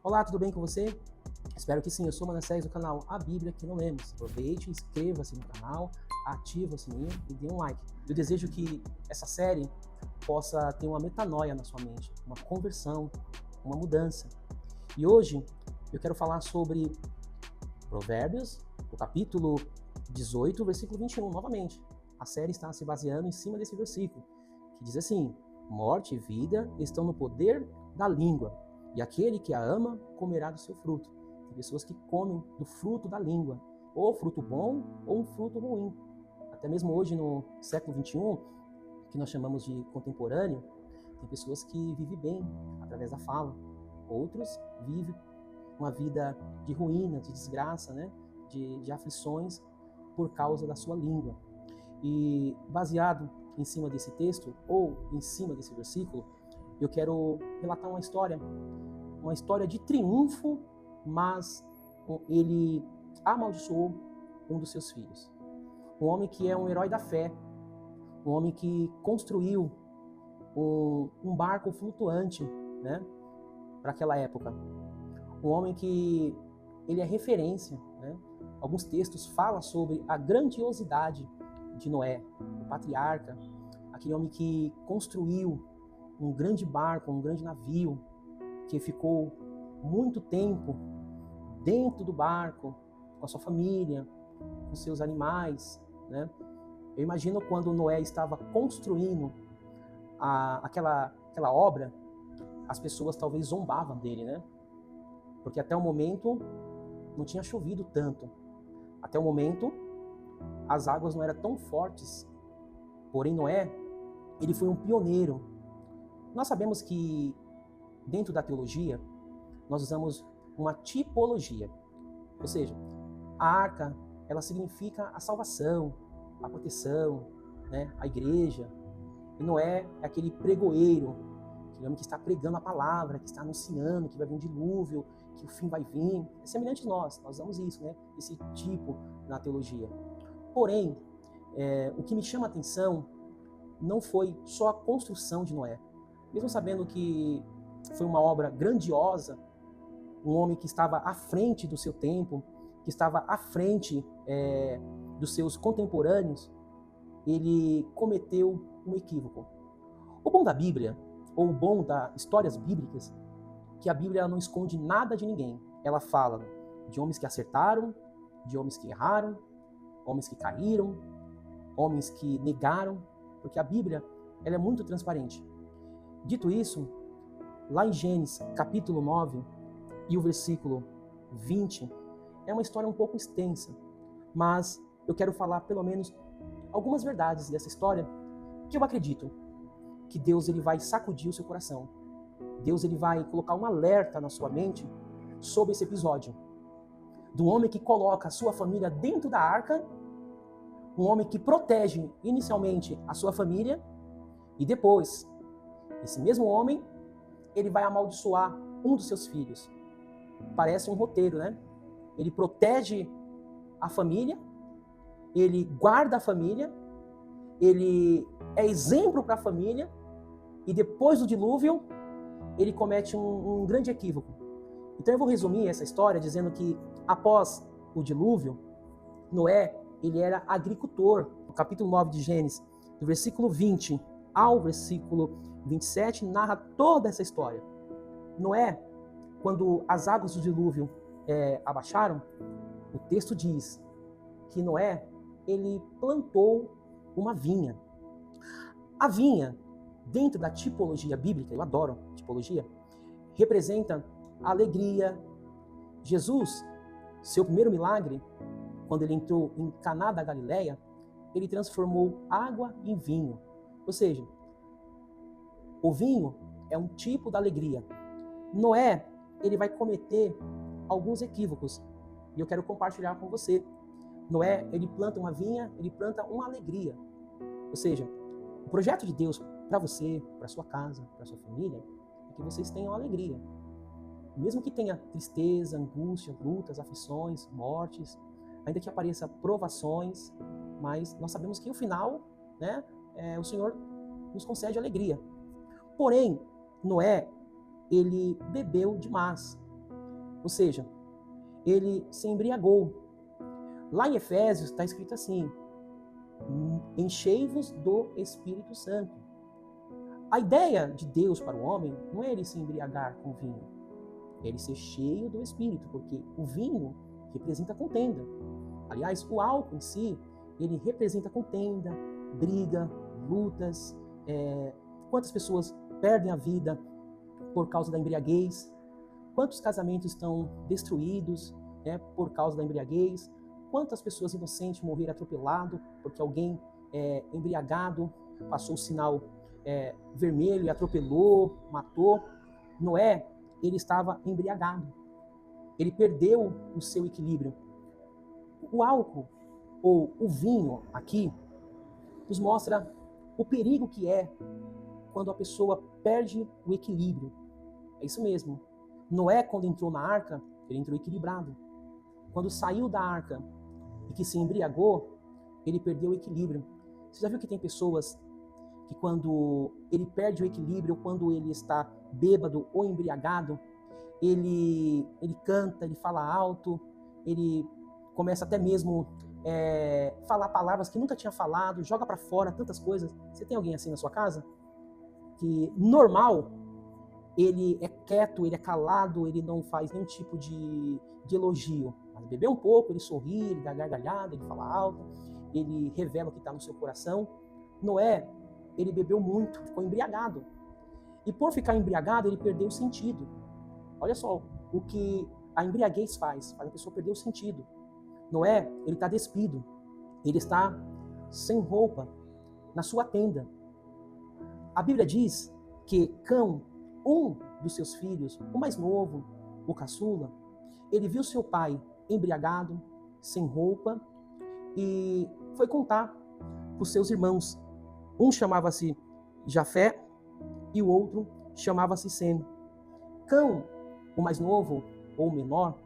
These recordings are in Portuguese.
Olá, tudo bem com você? Espero que sim, eu sou Manassés do canal A Bíblia que não lemos. Aproveite, inscreva-se no canal, ative o sininho e dê um like. Eu desejo que essa série possa ter uma metanoia na sua mente, uma conversão, uma mudança. E hoje eu quero falar sobre Provérbios, o capítulo 18, versículo 21, novamente. A série está se baseando em cima desse versículo, que diz assim: morte e vida estão no poder da língua, e aquele que a ama comerá do seu fruto. Tem pessoas que comem do fruto da língua, ou fruto bom ou um fruto ruim. Até mesmo hoje, no século 21, que nós chamamos de contemporâneo, tem pessoas que vivem bem através da fala, outros vivem uma vida de ruína, de desgraça, né? de aflições por causa da sua língua. E baseado em cima desse texto, ou em cima desse versículo, eu quero relatar uma história de triunfo, mas ele amaldiçoou um dos seus filhos. Um homem que é um herói da fé, um homem que construiu um barco flutuante, né, para aquela época. Um homem que ele é referência, né? Alguns textos falam sobre a grandiosidade de Noé, o patriarca, aquele homem que construiu um grande barco, um grande navio, que ficou muito tempo dentro do barco, com a sua família, com seus animais, né? Eu imagino quando Noé estava construindo aquela obra, as pessoas talvez zombavam dele, né? Porque até o momento não tinha chovido tanto. Até o momento as águas não eram tão fortes. Porém, Noé, ele foi um pioneiro. Nós sabemos que dentro da teologia, nós usamos uma tipologia. Ou seja, a arca, ela significa a salvação, a proteção, né? A igreja. E Noé é aquele pregoeiro, aquele homem que está pregando a palavra, que está anunciando que vai vir um dilúvio, que o fim vai vir. É semelhante a nós usamos isso, né? Esse tipo na teologia. Porém, o que me chama a atenção não foi só a construção de Noé. Mesmo sabendo que foi uma obra grandiosa, um homem que estava à frente do seu tempo, que estava à frente dos seus contemporâneos, ele cometeu um equívoco. O bom da Bíblia, ou o bom das histórias bíblicas, que a Bíblia não esconde nada de ninguém. Ela fala de homens que acertaram, de homens que erraram, homens que caíram, homens que negaram, porque a Bíblia ela é muito transparente. Dito isso, lá em Gênesis, capítulo 9, e o versículo 20, é uma história um pouco extensa, mas eu quero falar pelo menos algumas verdades dessa história que eu acredito que Deus ele vai sacudir o seu coração. Deus ele vai colocar um alerta na sua mente sobre esse episódio. Do homem que coloca a sua família dentro da arca, um homem que protege inicialmente a sua família, e depois, esse mesmo homem, ele vai amaldiçoar um dos seus filhos. Parece um roteiro, né? Ele protege a família, ele guarda a família, ele é exemplo para a família, e depois do dilúvio, ele comete um grande equívoco. Então eu vou resumir essa história dizendo que após o dilúvio, Noé, ele era agricultor. O capítulo 9 de Gênesis, do versículo 20 ao versículo 27, narra toda essa história. Noé, quando as águas do dilúvio abaixaram, o texto diz que Noé, ele plantou uma vinha. A vinha, dentro da tipologia bíblica, eu adoro tipologia, representa a alegria. Jesus, seu primeiro milagre, quando ele entrou em Caná da Galileia, ele transformou água em vinho. Ou seja, o vinho é um tipo da alegria. Noé, ele vai cometer alguns equívocos, e eu quero compartilhar com você. Noé, ele planta uma vinha, ele planta uma alegria. Ou seja, o projeto de Deus para você, para sua casa, para sua família, é que vocês tenham alegria. Mesmo que tenha tristeza, angústia, lutas, aflições, mortes, ainda que apareça provações, mas nós sabemos que no final, né, o Senhor nos concede alegria. Porém, Noé, ele bebeu demais. Ou seja, ele se embriagou. Lá em Efésios está escrito assim: enchei-vos do Espírito Santo. A ideia de Deus para o homem não é ele se embriagar com vinho, é ele ser cheio do Espírito, porque o vinho representa contenda. Aliás, o álcool em si, ele representa contenda, briga, lutas. Quantas pessoas perdem a vida por causa da embriaguez? Quantos casamentos estão destruídos, por causa da embriaguez? Quantas pessoas inocentes morreram atropelado porque alguém embriagado passou o sinal vermelho e atropelou, matou? Noé, ele estava embriagado. Ele perdeu o seu equilíbrio. O álcool, ou o vinho aqui, nos mostra o perigo que é quando a pessoa perde o equilíbrio. É isso mesmo. Noé, quando entrou na arca, ele entrou equilibrado. Quando saiu da arca e que se embriagou, ele perdeu o equilíbrio. Você já viu que tem pessoas que quando ele perde o equilíbrio, quando ele está bêbado ou embriagado, ele canta, ele fala alto, ele começa até mesmo falar palavras que nunca tinha falado, joga para fora tantas coisas. Você tem alguém assim na sua casa? Que normal, ele é quieto, ele é calado, ele não faz nenhum tipo de elogio. Mas beber um pouco, ele sorri, ele dá gargalhada, ele fala alto, ele revela o que está no seu coração. Noé, ele bebeu muito, ficou embriagado. E por ficar embriagado, ele perdeu o sentido. Olha só o que a embriaguez faz a pessoa perder o sentido. Noé, ele está despido, ele está sem roupa, na sua tenda. A Bíblia diz que Cão, um dos seus filhos, o mais novo, o caçula, ele viu seu pai embriagado, sem roupa, e foi contar para os seus irmãos. Um chamava-se Jafé e o outro chamava-se Sem. Cão, o mais novo ou o menor,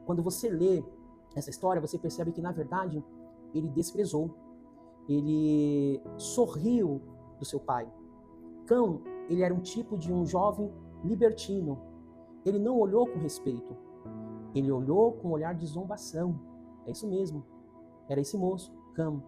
quando você lê essa história, você percebe que, na verdade, ele desprezou, ele sorriu do seu pai. Cão, ele era um tipo de um jovem libertino. Ele não olhou com respeito, ele olhou com um olhar de zombação. É isso mesmo, era esse moço, Cão.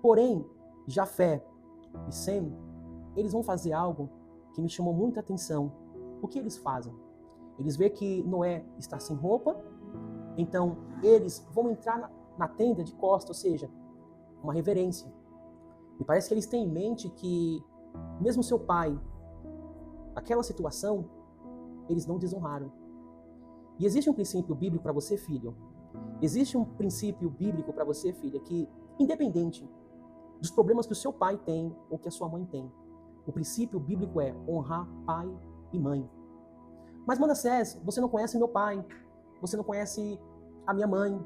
Porém, Jafé e Sem, eles vão fazer algo que me chamou muita atenção. O que eles fazem? Eles veem que Noé está sem roupa, então eles vão entrar na tenda de costas, ou seja, uma reverência. Me parece que eles têm em mente que, mesmo seu pai, naquela situação, eles não desonraram. E existe um princípio bíblico para você, filho. Existe um princípio bíblico para você, filha, que, independente dos problemas que o seu pai tem ou que a sua mãe tem, o princípio bíblico é honrar pai e mãe. Mas, Manassés, você não conhece meu pai, você não conhece a minha mãe,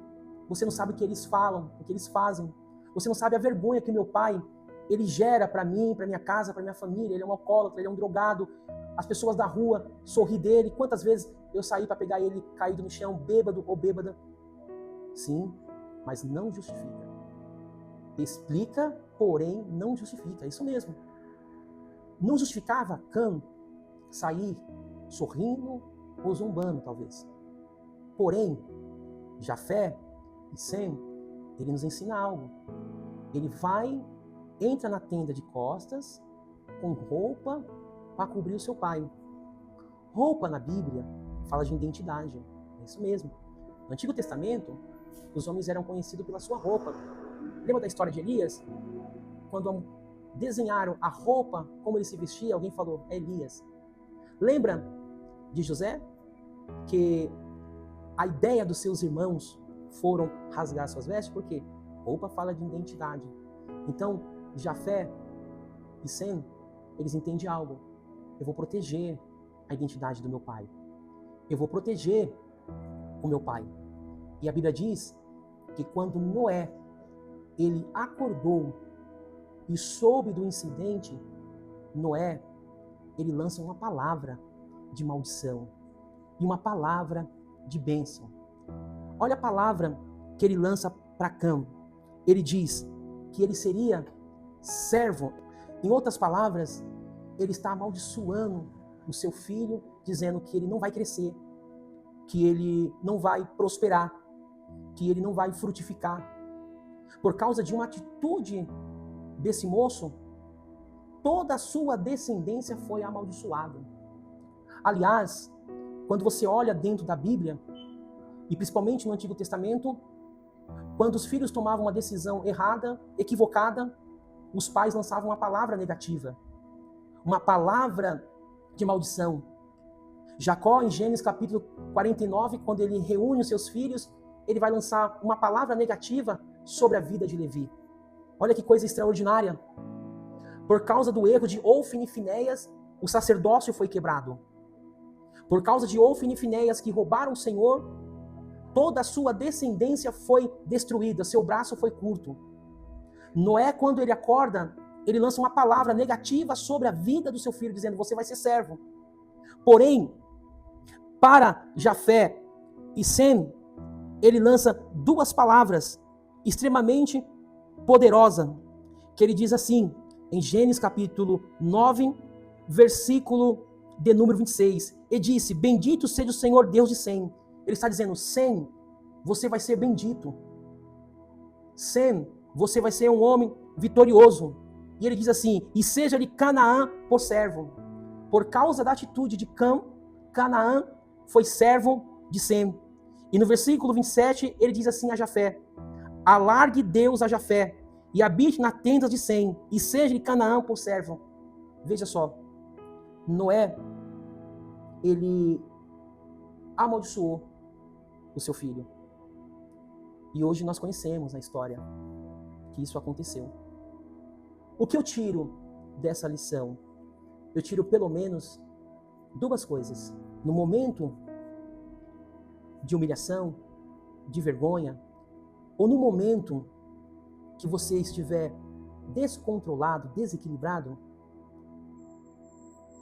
você não sabe o que eles falam, o que eles fazem, você não sabe a vergonha que meu pai, ele gera para mim, para minha casa, para minha família. Ele é um alcoólatra, ele é um drogado, as pessoas da rua sorri dele. Quantas vezes eu saí para pegar ele caído no chão, bêbado ou bêbada? Sim, mas não justifica. Explica, porém não justifica, é isso mesmo. Não justificava Cã sair sorrindo ou zombando, talvez. Porém, Jafé e Sem, ele nos ensina algo. Ele entra na tenda de costas com roupa para cobrir o seu pai. Roupa na Bíblia fala de identidade, é isso mesmo. No Antigo Testamento, os homens eram conhecidos pela sua roupa. Lembra da história de Elias? Quando desenharam a roupa, como ele se vestia, alguém falou, é Elias. Lembra de José? Que a ideia dos seus irmãos foram rasgar suas vestes, porque roupa fala de identidade. Então, Jafé e Sem, eles entendem algo. Eu vou proteger a identidade do meu pai. Eu vou proteger o meu pai. E a Bíblia diz que quando Noé, ele acordou e soube do incidente, Noé, ele lança uma palavra de maldição e uma palavra de bênção. Olha a palavra que ele lança para Cã. Ele diz que ele seria servo. Em outras palavras, ele está amaldiçoando o seu filho, dizendo que ele não vai crescer. que ele não vai prosperar, que ele não vai frutificar. Por causa de uma atitude desse moço, toda a sua descendência foi amaldiçoada. Aliás, quando você olha dentro da Bíblia, e principalmente no Antigo Testamento, quando os filhos tomavam uma decisão errada, equivocada, os pais lançavam uma palavra negativa, uma palavra de maldição. Jacó, em Gênesis capítulo 49, quando ele reúne os seus filhos, ele vai lançar uma palavra negativa sobre a vida de Levi. Olha que coisa extraordinária. Por causa do erro de Ofni e Finéias, o sacerdócio foi quebrado. Por causa de Ofni e Finéias que roubaram o Senhor, toda a sua descendência foi destruída, seu braço foi curto. Noé, quando ele acorda, ele lança uma palavra negativa sobre a vida do seu filho, dizendo: você vai ser servo. Porém, para Jafé e Sem, ele lança duas palavras extremamente poderosas, que ele diz assim, em Gênesis capítulo 9, versículo de número 26, e disse: bendito seja o Senhor Deus de Sem. Ele está dizendo: Sem, você vai ser bendito. Sem, você vai ser um homem vitorioso. E ele diz assim: e seja-lhe Canaã por servo. Por causa da atitude de Cã, Canaã foi servo de Sem. E no versículo 27, ele diz assim a Jafé: alargue Deus a Jafé, e habite na tenda de Sem, e seja-lhe Canaã por servo. Veja só, Noé, ele amaldiçoou o seu filho. E hoje nós conhecemos a história que isso aconteceu. O que eu tiro dessa lição? Eu tiro pelo menos duas coisas. No momento de humilhação, de vergonha, ou no momento que você estiver descontrolado, desequilibrado,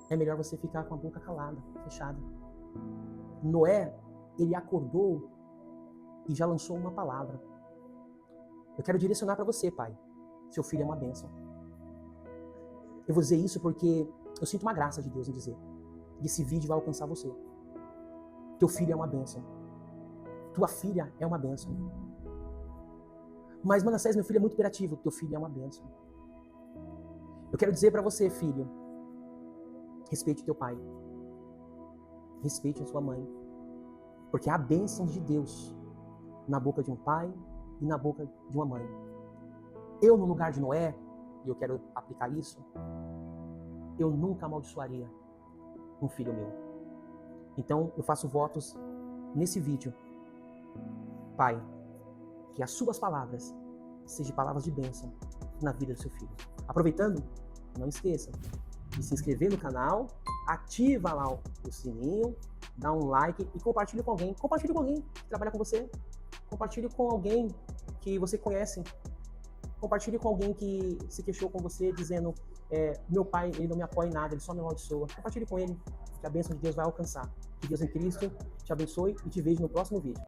é melhor você ficar com a boca calada, fechada. Noé, ele acordou e já lançou uma palavra. Eu quero direcionar para você, pai. Seu filho é uma bênção. Eu vou dizer isso porque eu sinto uma graça de Deus em dizer que esse vídeo vai alcançar você. Teu filho é uma bênção. Tua filha é uma bênção. Mas, Manassés, meu filho é muito hiperativo. Teu filho é uma bênção. Eu quero dizer para você, filho, respeite teu pai. Respeite a sua mãe. Porque há bênçãos de Deus na boca de um pai e na boca de uma mãe. Eu, no lugar de Noé, e eu quero aplicar isso, eu nunca amaldiçoaria um filho meu. Então, eu faço votos nesse vídeo. Pai, que as suas palavras sejam palavras de bênção na vida do seu filho. Aproveitando, não esqueça de se inscrever no canal, ativa lá o sininho, dá um like e compartilhe com alguém. Compartilhe com alguém que trabalha com você. Compartilhe com alguém que você conhece. Compartilhe com alguém que se queixou com você, dizendo: meu pai, ele não me apoia em nada, ele só me amaldiçoa. Compartilhe com ele, que a bênção de Deus vai alcançar. Que Deus em Cristo te abençoe e te vejo no próximo vídeo.